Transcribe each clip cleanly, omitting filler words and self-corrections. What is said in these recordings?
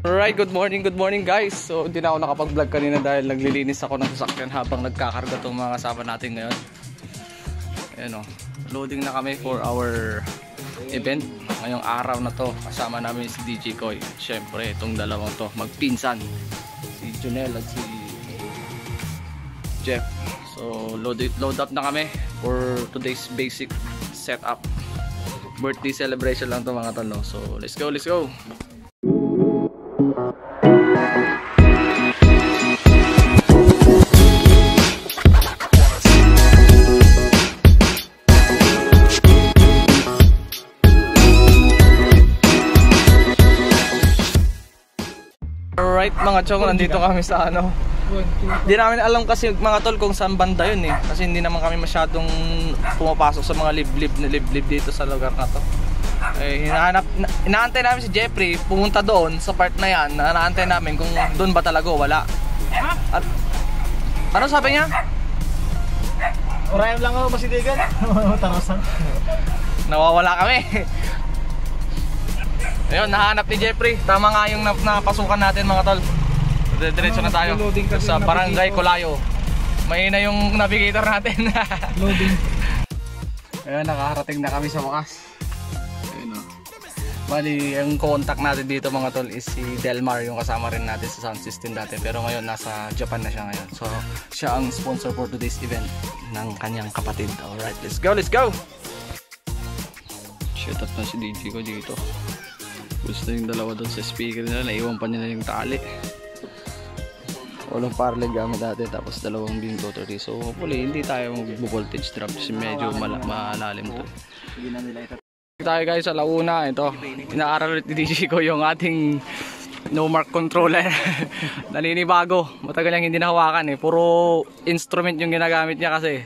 Alright, good morning guys. So hindi na ako nakapag-vlog kanina dahil naglilinis ako ng sasakyan habang nagkakarga itong mga kasama natin ngayon. Ayan o, loading na kami for our event ngayong araw na to. Kasama namin si DJ Koy. Siyempre itong dalawang to magpinsan, si Junel at si Jeff. So load up na kami for today's basic setup. Birthday celebration lang to mga tol, no? So let's go. Alright mga chong, nandito kami sa ano. Hindi namin alam kasi mga tol kung saan banda yun eh. Kasi hindi naman kami masyadong pumapasok sa mga liblib dito sa lugar na to. Eh, inaantay namin si Jeffrey pumunta doon sa part na yan. Inaantay namin kung doon ba talaga wala. At ano sabi niya? Urayam lang ako masitigan. Tarasan. Nawawala kami. Ayun, nahanap ni Jeffrey. Tama nga yung napasukan natin mga tol. Diretso na tayo sa Barangay Colayo. Mahina yung navigator natin. Loading. Ayun, nakaharating na kami sa wakas. Ayun o. Bali, yung contact natin dito mga tol is si Delmar, yung kasama rin natin sa sound system dati. Pero ngayon, nasa Japan na siya ngayon. So, siya ang sponsor for today's event ng kanyang kapatid. Alright, let's go! Shut up na si DJ ko dito. Gusto yung dalawa doon sa speaker nila, naiwan pa nila yung tali. Walang parallel gamit natin, tapos dalawang beam rotary. So hopefully hindi tayo mag-voltage drop kasi medyo malalim to. Tayo guys sa Launa, ito inaaral ulit ni DJ ko yung ating no mark controller. Naninibago, matagal lang hindi nahawakan eh, puro instrument yung ginagamit niya kasi.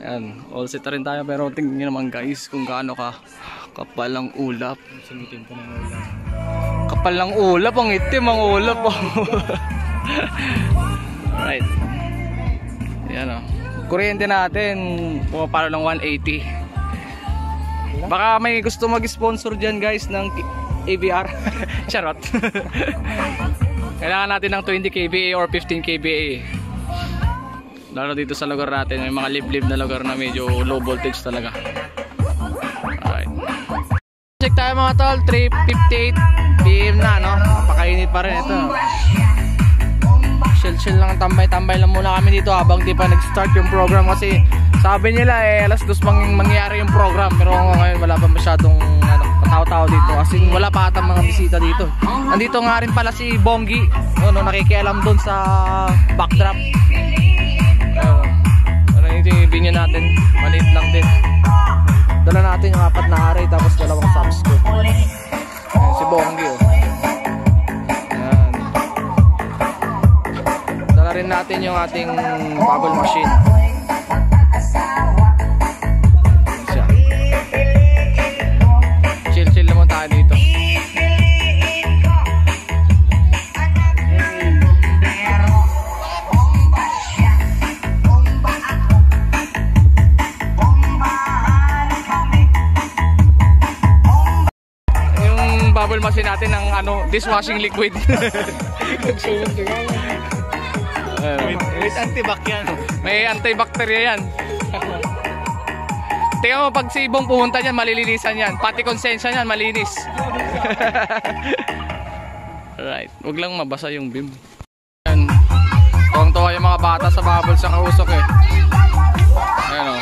Ayan, all set rin tayo pero tingnan nyo naman guys kung gaano ka kapal ang ulap. Sumitin ko ng ulap. Kapal ang ulap, ang itim ang ulap. Right. Yan o. Kuryente natin pumapalo lang 180. Baka may gusto mag-sponsor dyan guys ng AVR. Charot. Kailangan natin ng 20 kVA or 15 kVA. Lalo dito sa lugar natin, may mga liblib na lugar na medyo low voltage talaga. Alright. Check tayo mga tol, 3:58 PM na, no? Napakainit pa rin ito. Chill lang, tambay lang muna kami dito habang di pa nag-start yung program kasi sabi nila eh alas 2 mangyayari yung program pero ngayon wala pa masyadong tao-tao dito kasi wala pa atang mga bisita dito. Nandito nga rin pala si Bongi, nakikialam doon sa backdrop. Ano yung binyo natin, maliit lang din. Dala natin yung 4 na aray tapos 2 subscribe. Si Bongi rin natin yung ating bubble machine. Chill naman tayo dito. Yung bubble machine natin ng dishwashing liquid. With antibac yan. May antibacteria yan. Tingnan mo pag si Ibong pumunta dyan, malilinisan yan. Pati konsensya yan, malinis. Alright, huwag lang mabasa yung beam. Ayan. Tuwang-tuwa yung mga bata sa bubble sa kausok eh. Ayan o.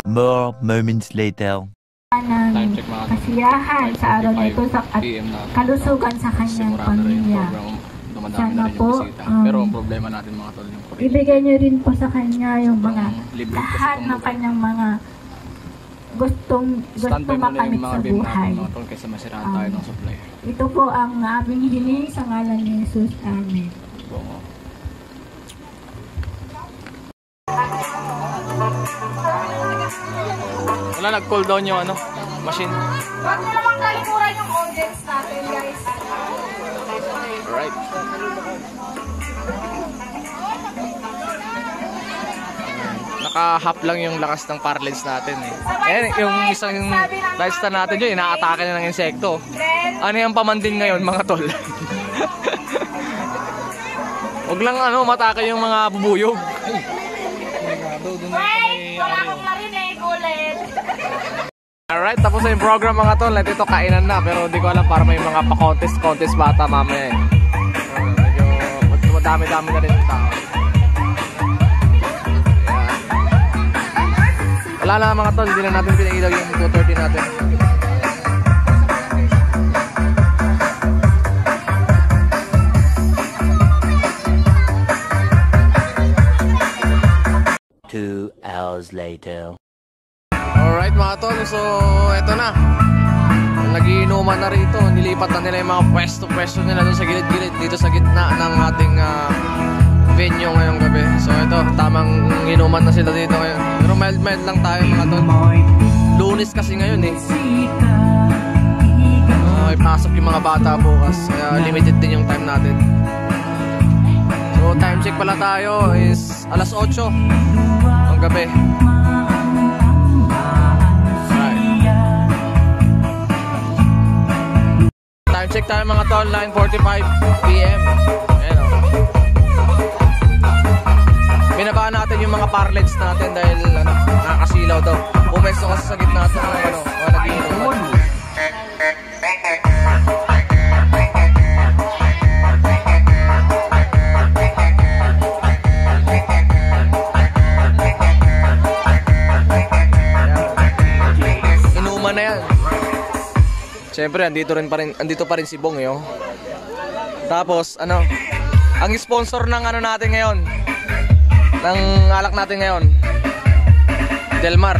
More moments later. Ng kasiyahan sa araw na ito at kalusugan sa kanyang pamilya. Sana po pero ang problema natin mga tol yung ibigay niyo rin po sa kanya yung mga lahat ng kanyang mga gustong makamit sa buhay. Kaysa masiraan tayo ng supply. Ito po ang aming hiling sa ngalan ni Jesus. Amen. Wala, nag-cool down yung machine. Huwag na naman kalimutan yung audience natin, guys. Alright. naka-half lang yung lakas ng parlance natin eh. Ayan, yung isang lifestyle natin yun, inaatake na ng insekto. Ano yung pamandin ngayon mga tol? Huwag lang matake yung mga bubuyog. Wala kang marinig ulit. Alright, tapos na yung program mga tol. Ito kainan na, pero hindi ko alam para may mga pa-contest bata mamaya eh. Medyo madami-dami na rin yung tao. Wala na mga tol, hindi na natin pinailaw yung 230 natin. Two hours later. Alright mga tol, so eto na. Nagiinuman na rito, nilipat na nila yung mga pwesto nila doon sa gilid-gilid dito sa gitna ng ating venue ngayong gabi. So ito, tamang inuman na sila dito ngayon. Pero mild lang tayo mga tol. Lunes kasi ngayon eh. Ipasok yung mga bata bukas, kaya limited din yung time natin. So time check pala tayo is alas 8 ng gabi. Time check tayo mga tol, 9:45 PM. Ayan o. Binabaan natin yung mga parlets natin dahil nakakasilaw daw. Pumesto kasi sa gitna natin ng nag-iinuman. Inuman na yan. Siyempre, andito pa rin si Bong eh, oh. Tapos, ang sponsor ng natin ngayon, ng alak natin ngayon, Del Mar.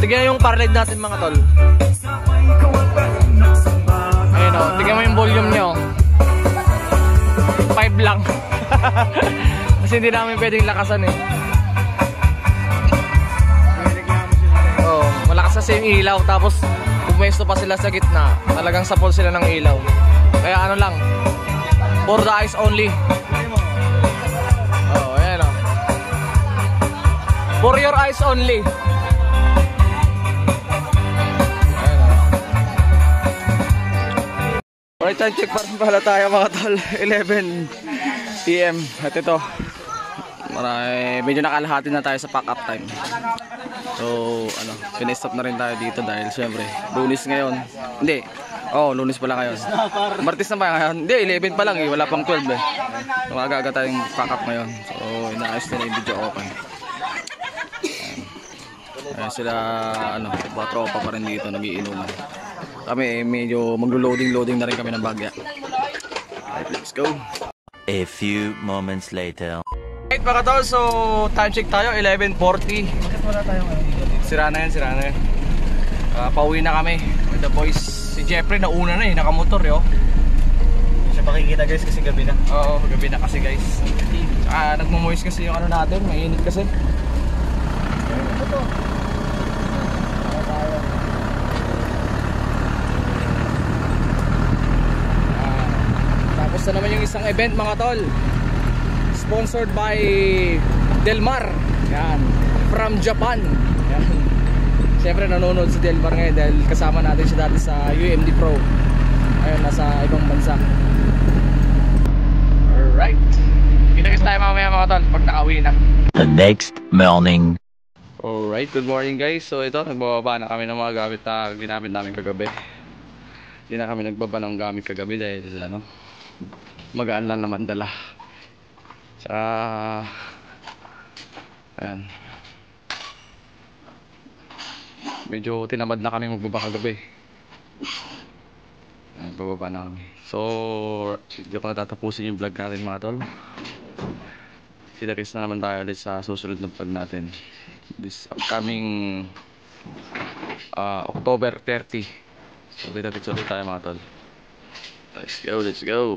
Tignan yung parled natin mga tol. Ayun o, tignan mo yung volume nyo. 5 lang. Kasi hindi namin pwedeng lakasan eh. Oo, malakas kasi yung ilaw. Tapos pumwesto pa sila sa gitna. Talagang sapol sila ng ilaw. Kaya lang, for the eyes only. Oo, ayan o. For your eyes only. Alright, time check pa rin pala tayo mga tol. 11 PM. At ito, medyo nakalahati na tayo sa pack-up time. So, pinestop na rin tayo dito dahil syempre, Lunes ngayon. Hindi, Lunes pala ngayon. Martes na ba ngayon? Hindi, 11 pa lang eh, wala pang 12 eh. So, aga-aga tayong pack-up ngayon. So, inaayos nila yung video open. Ayan sila, mga tropa pa rin dito, nagiinuman. Kami medyo maglo-loading na rin kami ng bagya. Alright, let's go. A few moments later. Alright mga tol, so time check tayo, 11:40. Bakit wala tayong dito? Sira na yan. Pauwi na kami with the boys. Si Jeffrey nauna na eh, nakamotor eh. Siya pakikita guys kasi gabi na. Oo, gabi na kasi guys. Nagmumoist kasi yung natin, mainit kasi. Tapos na naman yung isang event mga tol, sponsored by Del Mar. Yan, from Japan. Yan. Siyempre nanonood si Del Mar ngayon dahil kasama natin siya dati sa UMD Pro. Ayun, nasa ibang bansa. Alright, kita-kits tayo mamaya mga tol pag nakauwi na. The next morning. Alright, good morning guys. So ito, nagbababa na kami ng mga gamit na ginamit namin kagabi. Hindi na kami nagbaba ng gamit kagabi dahil magaan lang naman dala. Tsaka ayan, medyo tinamad na kami magbaba kagabi. Ayan, bababa na kami. So hindi ko natatapusin yung vlog natin mga tol. Kita-kits na naman tayo ulit sa susunod na vlog natin this upcoming October 30. So kita-kits ulit tayo mga tol. Let's go.